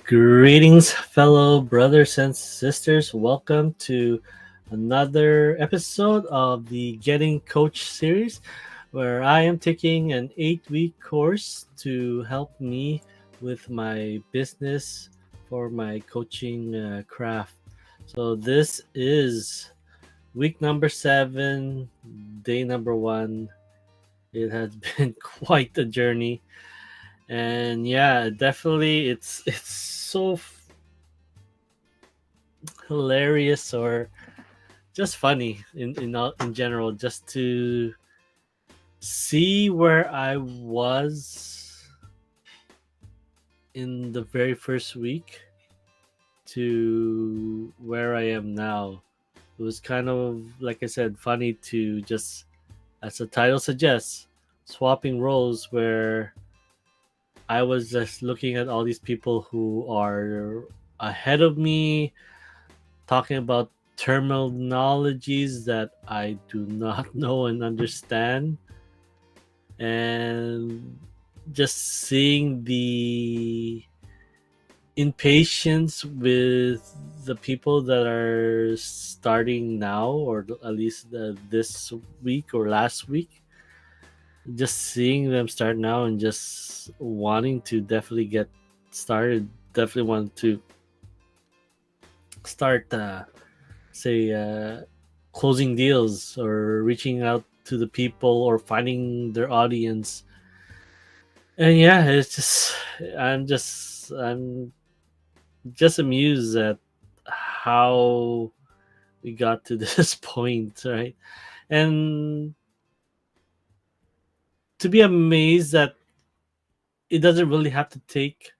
Greetings, fellow brothers and sisters. Welcome to another episode of the Getting Coach series, where I am taking an 8-week course to help me with my business for my coaching craft. So, this is week number 7, day number 1. It has been quite a journey, and yeah, definitely it's so hilarious or just funny in general, just to see where I was in the very first week to where I am now. It was kind of, like I said, funny to just, as the title suggests, swapping roles, where I was just looking at all these people who are ahead of me, talking about terminologies that I do not know and understand, and just seeing the impatience with the people that are starting now, or at least this week or last week. Just seeing them start now and just wanting to definitely get started, definitely want to start say closing deals or reaching out to the people or finding their audience. And yeah, it's just I'm just amused at how we got to this point, right? And to be amazed that it doesn't really have to take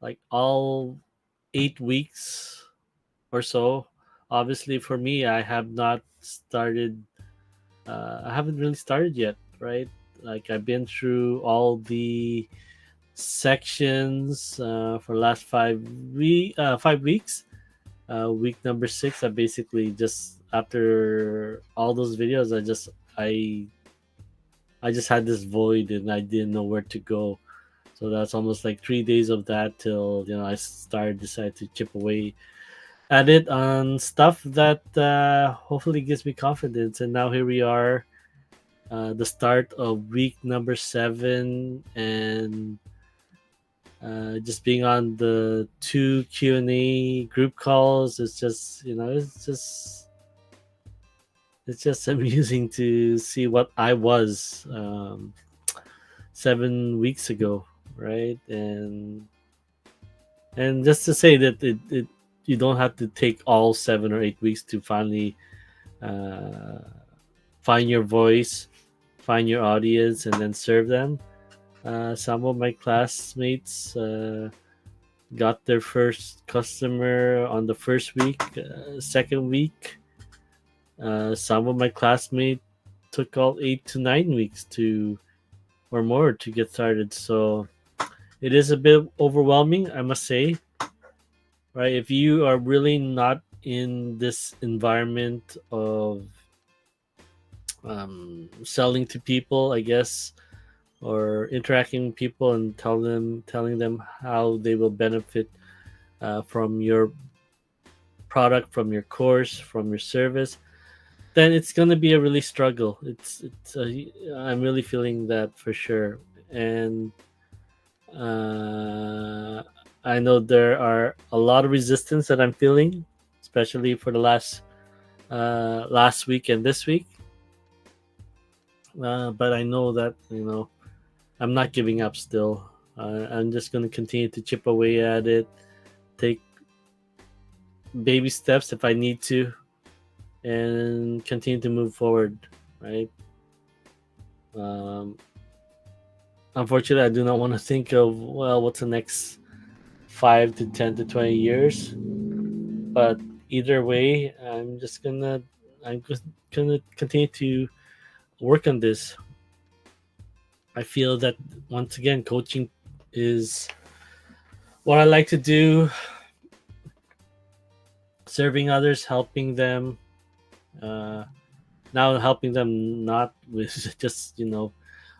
like all 8 weeks or so. Obviously, for me, I have not started. I haven't really started yet, right? Like, I've been through all the sections for last 5 weeks. Week number 6, I basically just, after all those videos, I just had this void and I didn't know where to go. So that's almost like 3 days of that till I decided to chip away at it on stuff that hopefully gives me confidence. And now here we are, the start of week number 7, and just being on the 2 Q&A group calls. It's just it's just amusing to see what I was 7 weeks ago, right? And just to say that it you don't have to take all 7 or 8 weeks to finally uh, find your voice, find your audience, and then serve them. Some of my classmates got their first customer on the first week, second week. Some of my classmates took all 8 to 9 weeks to or more to get started. So it is a bit overwhelming, I must say. Right? If you are really not in this environment of selling to people, I guess, or interacting with people and telling them how they will benefit from your product, from your course, from your service, then it's gonna be a really struggle. I'm really feeling that for sure. And uh, I know there are a lot of resistance that I'm feeling, especially for the last week and this week. But I know that I'm not giving up still. I'm just going to continue to chip away at it, take baby steps if I need to, and continue to move forward, right? Um, Unfortunately, I do not want to think of, well, what's the next 5 to 10 to 20 years. But either way, I'm just gonna continue to work on this. I feel that, once again, coaching is what I like to do, serving others, helping them. Uh, Now helping them not with just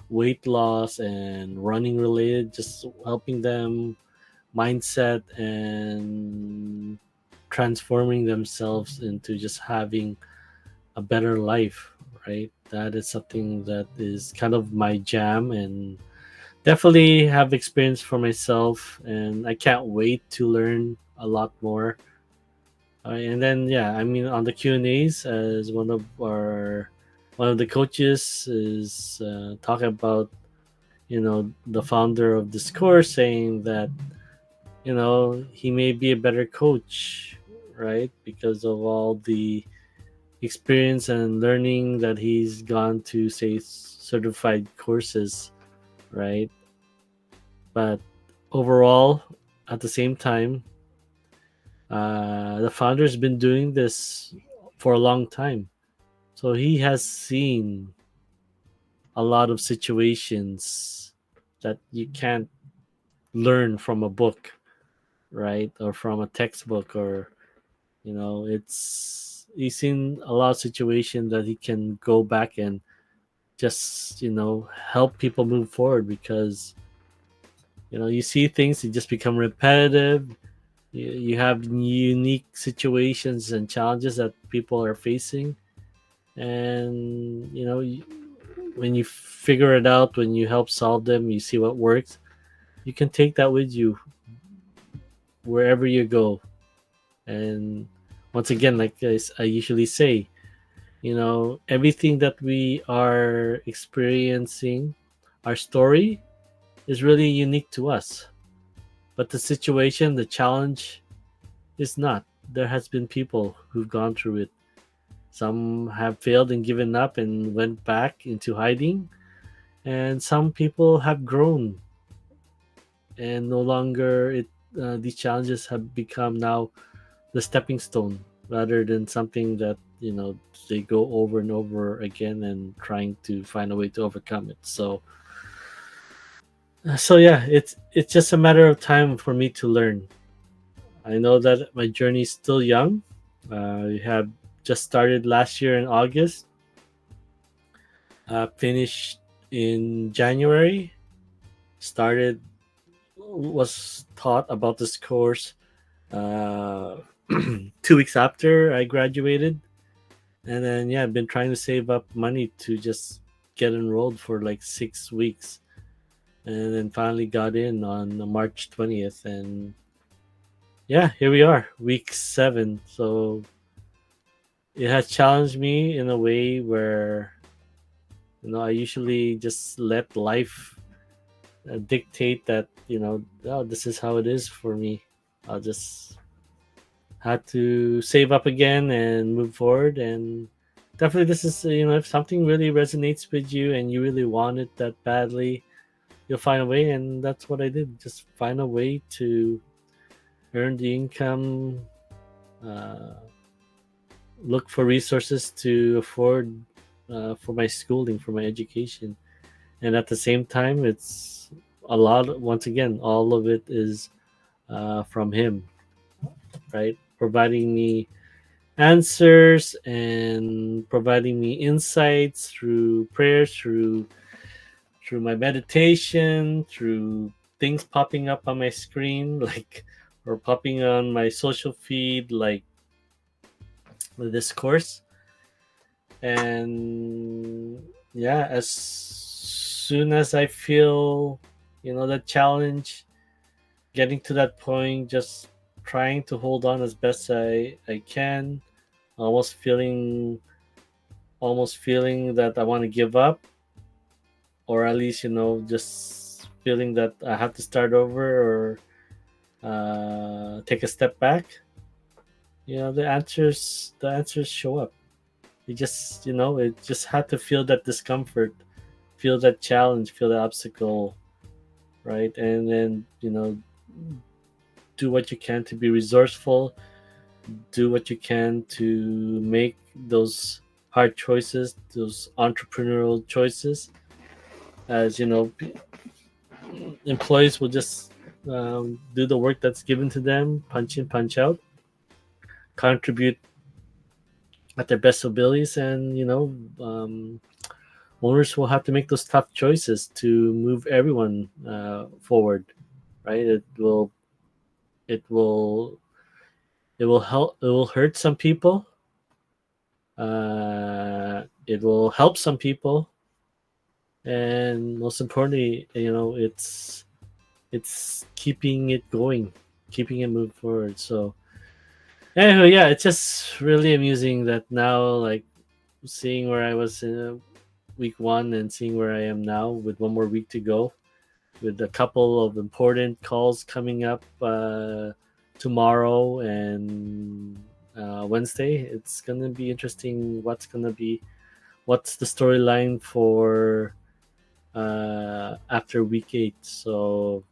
weight loss and running related, just helping them mindset and transforming themselves into just having a better life, right? That is something that is kind of my jam, and definitely have experience for myself, and I can't wait to learn a lot more. And then yeah, I mean on the Q&As, as one of the coaches is talking about, the founder of this course, saying that he may be a better coach, right, because of all the experience and learning that he's gone to, say, certified courses, right? But overall, at the same time, the founder's been doing this for a long time, so he has seen a lot of situations that you can't learn from a book, right, or from a textbook, or it's he's seen a lot of situations that he can go back and just help people move forward, because you see things, you just become repetitive. You have unique situations and challenges that people are facing, and when you figure it out, when you help solve them, you see what works, you can take that with you wherever you go. And once again, like I usually say, everything that we are experiencing, our story is really unique to us, but the situation, the challenge, is not. There has been people who've gone through it. Some have failed and given up and went back into hiding, and some people have grown, and no longer these challenges have become now the stepping stone, rather than something that they go over and over again and trying to find a way to overcome it. So yeah, it's just a matter of time for me to learn. I know that my journey is still young. I have just started last year in August, finished in January, started was taught about this course uh, 2 weeks after I graduated. And then yeah, I've been trying to save up money to just get enrolled for like 6 weeks, and then finally got in on March 20th. And yeah, here we are, week 7. So it has challenged me in a way where I usually just let life dictate that, oh, this is how it is for me. I'll just have to save up again and move forward. And definitely, this is, if something really resonates with you and you really want it that badly, you'll find a way. And that's what I did, just find a way to earn the income, uh, look for resources to afford for my schooling, for my education. And at the same time, it's a lot, once again, all of it is from him, right, providing me answers and providing me insights through prayers, through my meditation, through things popping up on my screen, like, or popping on my social feed, like this course. And yeah, as soon as I feel the challenge, getting to that point, just trying to hold on as best I can, almost feeling that I want to give up, or at least just feeling that I have to start over, or take a step back. The answers show up. It just had to feel that discomfort, feel that challenge, feel the obstacle, right? And then do what you can to be resourceful, do what you can to make those hard choices, those entrepreneurial choices. As employees will just do the work that's given to them, punch in, punch out, contribute at their best abilities, and owners will have to make those tough choices to move everyone forward, right? It will. it will it will hurt some people. It will help some people, and most importantly, it's keeping it going, keeping it moving forward. So anyway, yeah, it's just really amusing that now, like, seeing where I was in week one and seeing where I am now with one more week to go, with a couple of important calls coming up tomorrow and Wednesday. It's gonna be interesting. What's the storyline for after week 8? So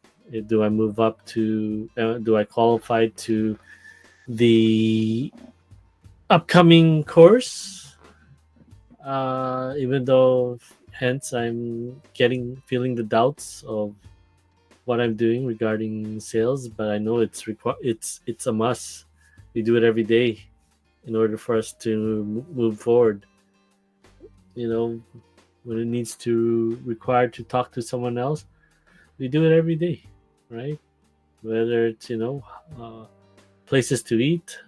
do I move up to? Do I qualify to the upcoming course? Even though, hence, I'm feeling the doubts of what I'm doing regarding sales, but I know it's a must. We do it every day in order for us to move forward. You know, when it needs to require to talk to someone else, we do it every day, right? Whether it's places to eat,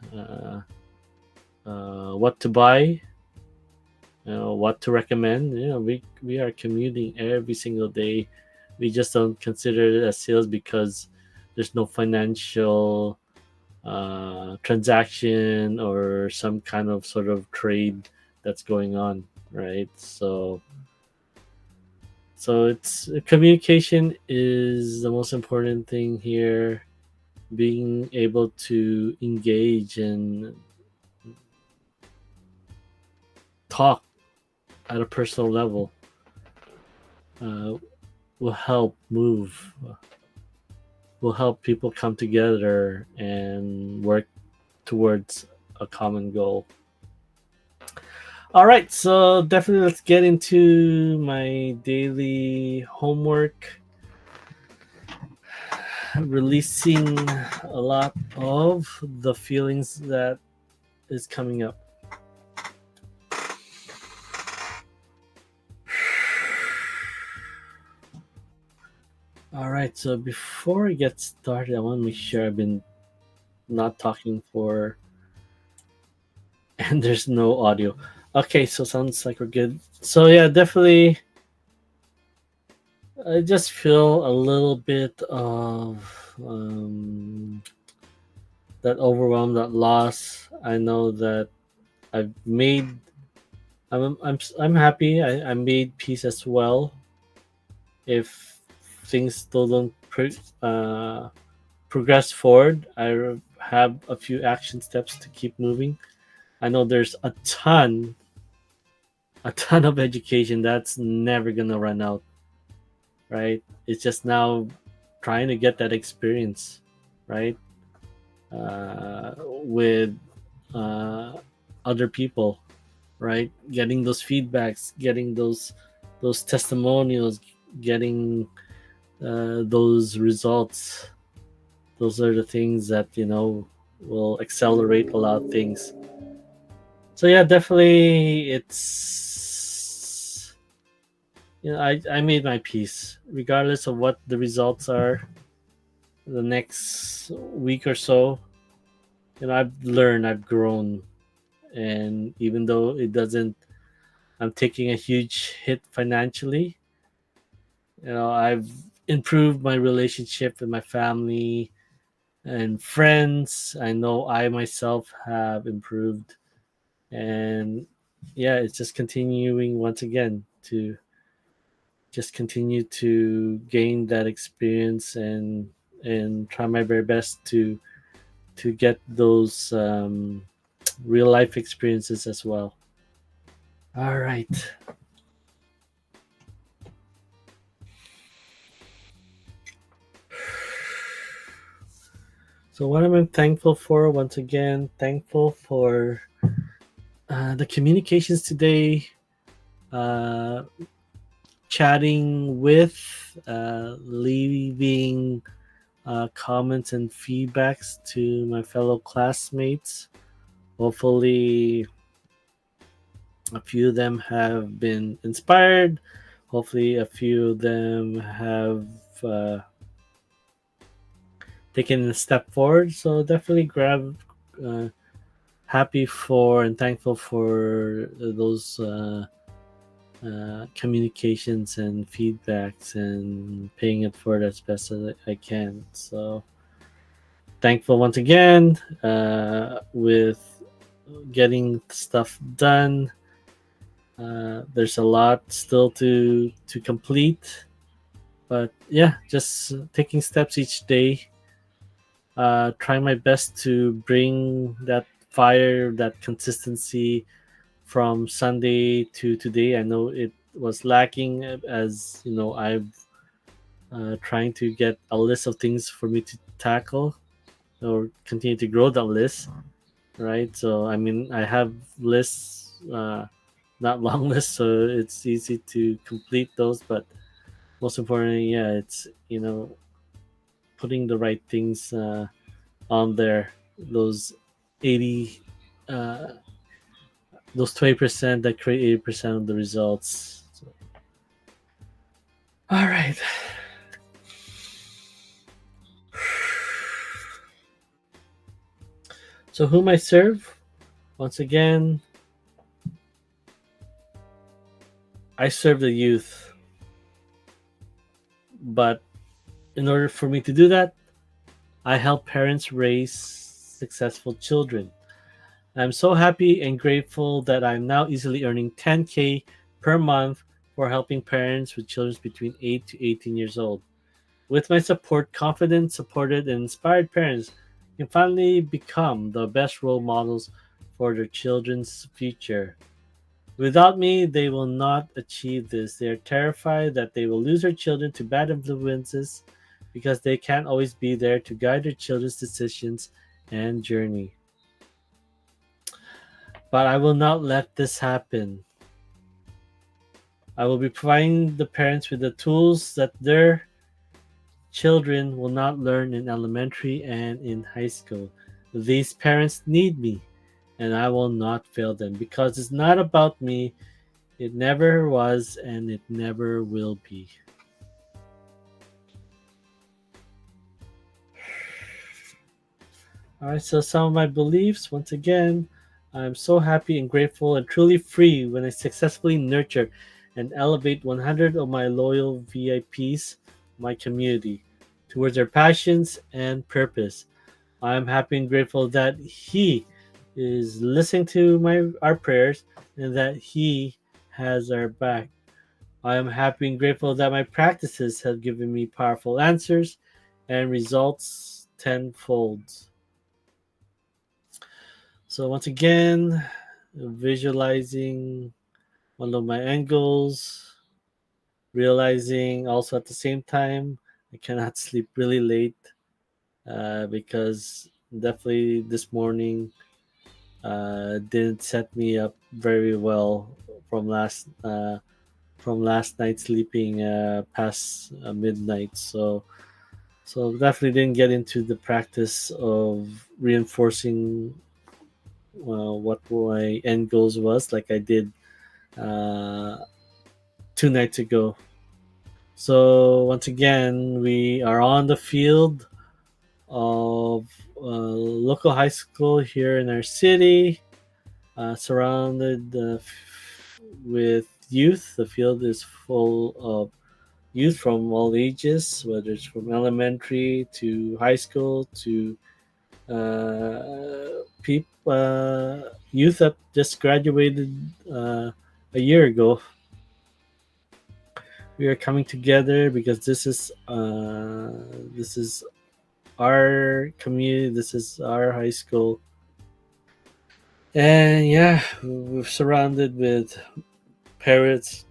what to buy, what to recommend. We are commuting every single day. We just don't consider it as sales because there's no financial transaction or some kind of sort of trade that's going on, right? So it's communication is the most important thing here. Being able to engage and talk at a personal level uh, will help move, will help people come together and work towards a common goal. All right, so definitely let's get into my daily homework. Releasing a lot of the feelings that is coming up. All right, so before I get started, I want to make sure I've been not talking for and there's no audio. Okay, so sounds like we're good. So yeah, definitely I just feel a little bit of that overwhelm, that loss. I know that I've made. I'm happy. I made peace as well. If things still don't progress forward, I have a few action steps to keep moving. I know there's a ton of education that's never gonna run out, right? It's just now trying to get that experience, right? With uh, other people, right? Getting those feedbacks, getting those testimonials, getting those results. Those are the things that will accelerate a lot of things. So yeah, definitely, I made my peace, regardless of what the results are. The next week or so, I've learned, I've grown, and even though it doesn't, I'm taking a huge hit financially. I've improved my relationship with my family and friends. I know I myself have improved, and yeah, it's just continuing once again to just continue to gain that experience and try my very best to get those real life experiences as well. All right. So what am I thankful for? Once again, thankful for the communications today, uh, chatting with, leaving comments and feedbacks to my fellow classmates. Hopefully, a few of them have been inspired. Hopefully, a few of them have taken a step forward. So definitely grab happy for and thankful for those communications and feedbacks and paying it forward as best as I can. So thankful once again with getting stuff done. There's a lot still to complete, but yeah, just taking steps each day. Trying my best to bring that fire, that consistency from Sunday to today. I know it was lacking, as you know. I've trying to get a list of things for me to tackle or continue to grow that list, right? So I mean, I have lists, not long lists, so it's easy to complete those. But most importantly, yeah, it's putting the right things on there. Those 80, uh, those 20% that create 80% of the results. So, all right. So whom I serve? Once again, I serve the youth, but in order for me to do that, I help parents raise successful children. I'm so happy and grateful that I'm now easily earning 10K per month for helping parents with children between 8 to 18 years old. With my support, confident, supported, and inspired parents can finally become the best role models for their children's future. Without me, they will not achieve this. They are terrified that they will lose their children to bad influences because they can't always be there to guide their children's decisions and journey. But I will not let this happen. I will be providing the parents with the tools that their children will not learn in elementary and in high school. These parents need me, and I will not fail them because it's not about me. It never was, and it never will be. All right, so some of my beliefs, once again, I'm so happy and grateful and truly free when I successfully nurture and elevate 100 of my loyal VIPs, my community, towards their passions and purpose. I am happy and grateful that He is listening to my our prayers and that He has our back. I am happy and grateful that my practices have given me powerful answers and results tenfold. So once again, visualizing one of my end goals, realizing also at the same time I cannot sleep really late because definitely this morning didn't set me up very well from last night sleeping past midnight. So definitely didn't get into the practice of reinforcing what my end goals was like I did uh, 2 nights ago. So once again, we are on the field of local high school here in our city, surrounded with youth. The field is full of youth from all ages, whether it's from elementary to high school to youth that just graduated a year ago. We are coming together because this is our community. This is our high school, and yeah, we're surrounded with parents,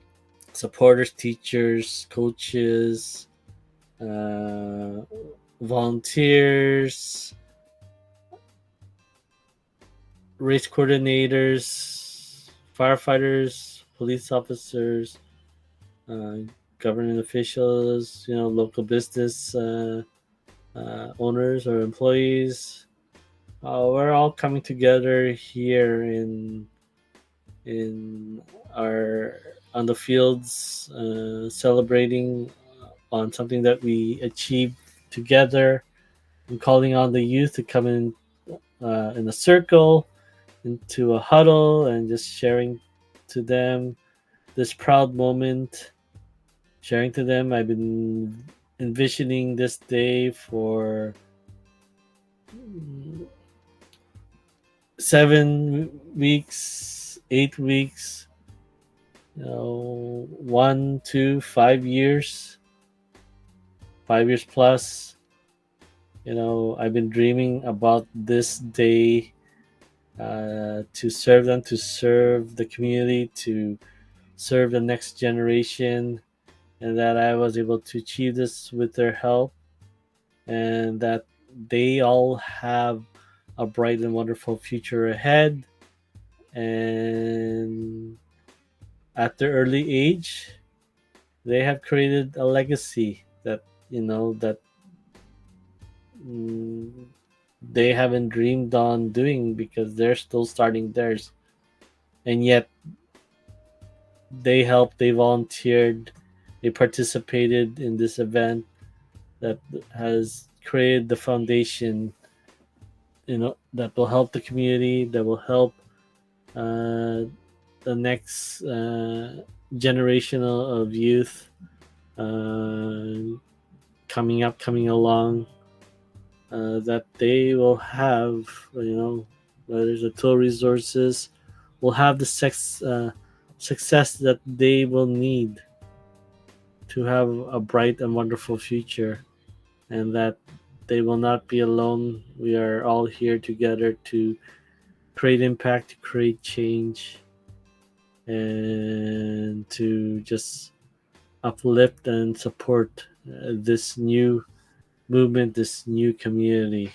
supporters, teachers, coaches, uh, volunteers, race coordinators, firefighters, police officers, uh, government officials, local business owners or employees. We're all coming together here in our on the fields, celebrating on something that we achieved together. I'm calling on the youth to come in a circle, into a huddle, and just sharing to them this proud moment. Sharing to them, I've been envisioning this day for 7 weeks, 8 weeks, 1 to 5 years, 5 years plus. I've been dreaming about this day, to serve them, to serve the community, to serve the next generation, and that I was able to achieve this with their help, and that they all have a bright and wonderful future ahead. And at their early age, they have created a legacy that that mm, they haven't dreamed on doing, because they're still starting theirs. And yet they helped, they volunteered, they participated in this event that has created the foundation, that will help the community, that will help uh, the next generation of youth, uh, coming along, that they will have, whether the tool resources, will have the success that they will need to have a bright and wonderful future, and that they will not be alone. We are all here together to create impact, to create change, and to just uplift and support this new movement, this new community.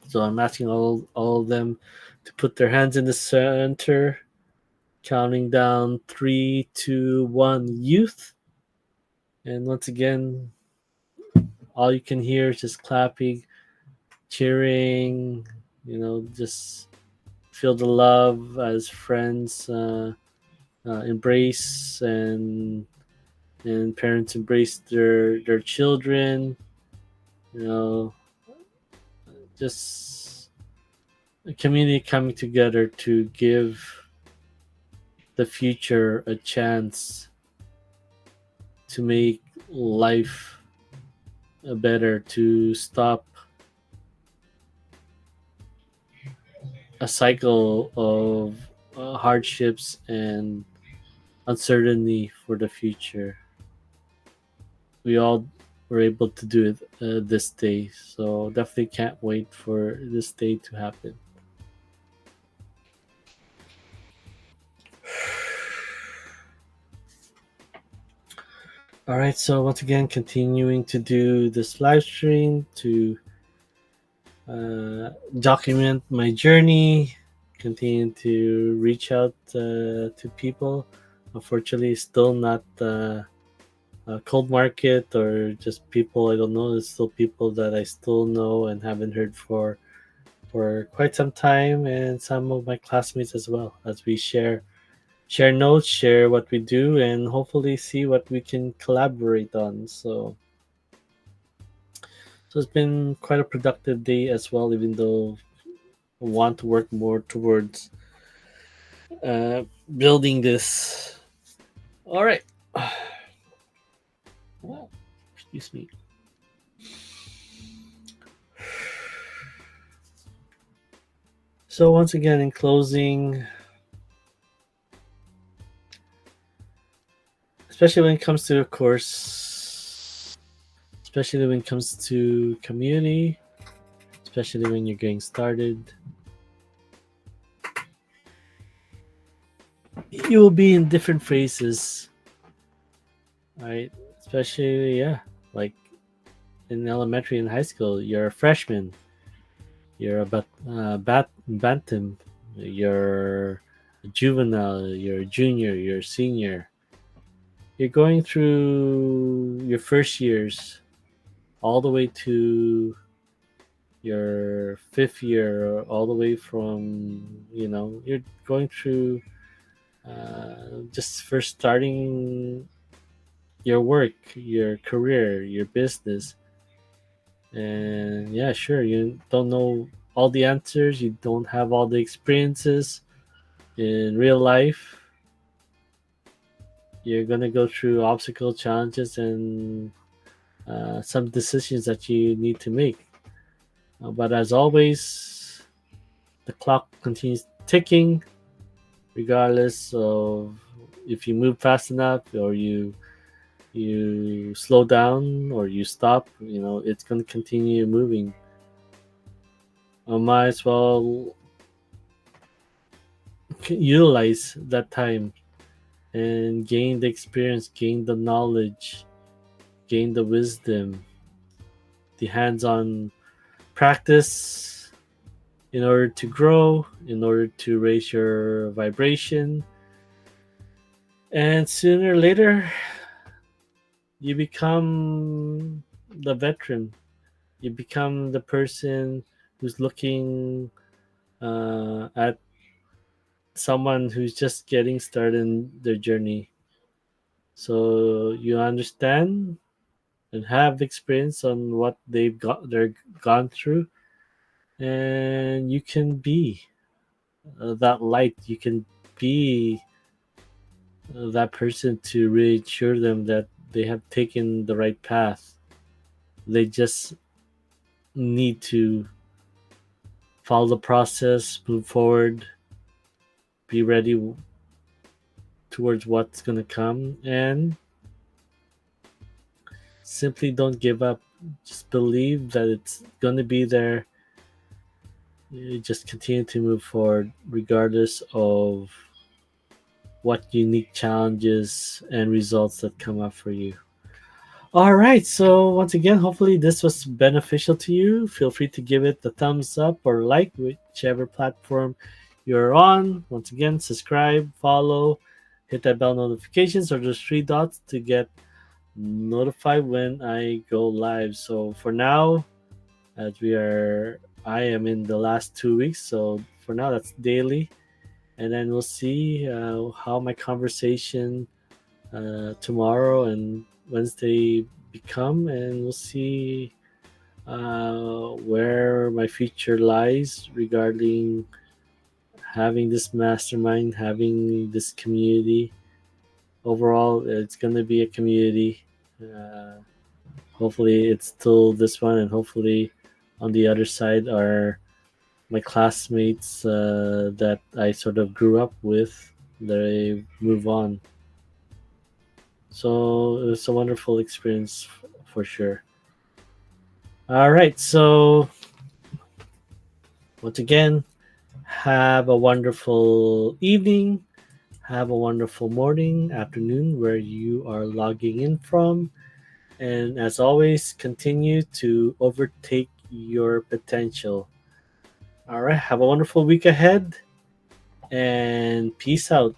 So I'm asking all of them to put their hands in the center, counting down 3, 2, 1, youth. And once again, all you can hear is just clapping, cheering, just feel the love as friends embrace, and parents embrace their children. You know, just a community coming together to give the future a chance to make life better, to stop a cycle of hardships and uncertainty for the future. We all were able to do it this day, so definitely can't wait for this day to happen. All right, so once again, continuing to do this live stream to document my journey, continue to reach out to people. Unfortunately, still not a cold market, or just people I don't know. There's still people that I still know and haven't heard for quite some time, and some of my classmates as well, as we share notes, share what we do, and hopefully see what we can collaborate on. So it's been quite a productive day as well, even though I want to work more towards uh, building this. All right. Well, excuse me. So once again, in closing, especially when it comes to a course, especially when it comes to community, especially when you're getting started, you will be in different phases, right? Especially, yeah, like in elementary and high school, you're a freshman, you're a bantam, you're a juvenile, you're a junior, you're a senior. You're going through your first years all the way to your fifth year, all the way from, you're going through just first starting your work, your career, your business. And yeah, sure, you don't know all the answers, you don't have all the experiences in real life. You're gonna go through obstacle challenges and some decisions that you need to make. But as always, the clock continues ticking, regardless of if you move fast enough or you slow down or you stop. You know, it's going to continue moving. I might as well utilize that time and gain the experience, gain the knowledge, gain the wisdom, the hands-on practice in order to grow, in order to raise your vibration. And sooner or later, you become the veteran. You become the person who's looking at someone who's just getting started in their journey. So you understand and have experience on what they're gone through, and you can be that light. You can be that person to reassure them that they have taken the right path. They just need to follow the process, move forward, be ready towards what's going to come, and simply don't give up. Just believe that it's going to be there. You just continue to move forward regardless of what unique challenges and results that come up for you. All right, so once again, hopefully this was beneficial to you. Feel free to give it the thumbs up or like, whichever platform you're on. Once again, subscribe, follow, hit that bell notifications or those three dots to get notified when I go live. So for now, as I am in the last 2 weeks. So for now, that's daily, and then we'll see how my conversation tomorrow and Wednesday become, and we'll see where my future lies regarding having this mastermind, having this community. Overall, it's going to be a community. Uh, Hopefully, it's still this one, and hopefully, on the other side are my classmates that I sort of grew up with. They move on. So it was a wonderful experience for sure. All right. So once again, have a wonderful evening. Have a wonderful morning, afternoon, where you are logging in from. And as always, continue to overtake your potential. All right. Have a wonderful week ahead and peace out.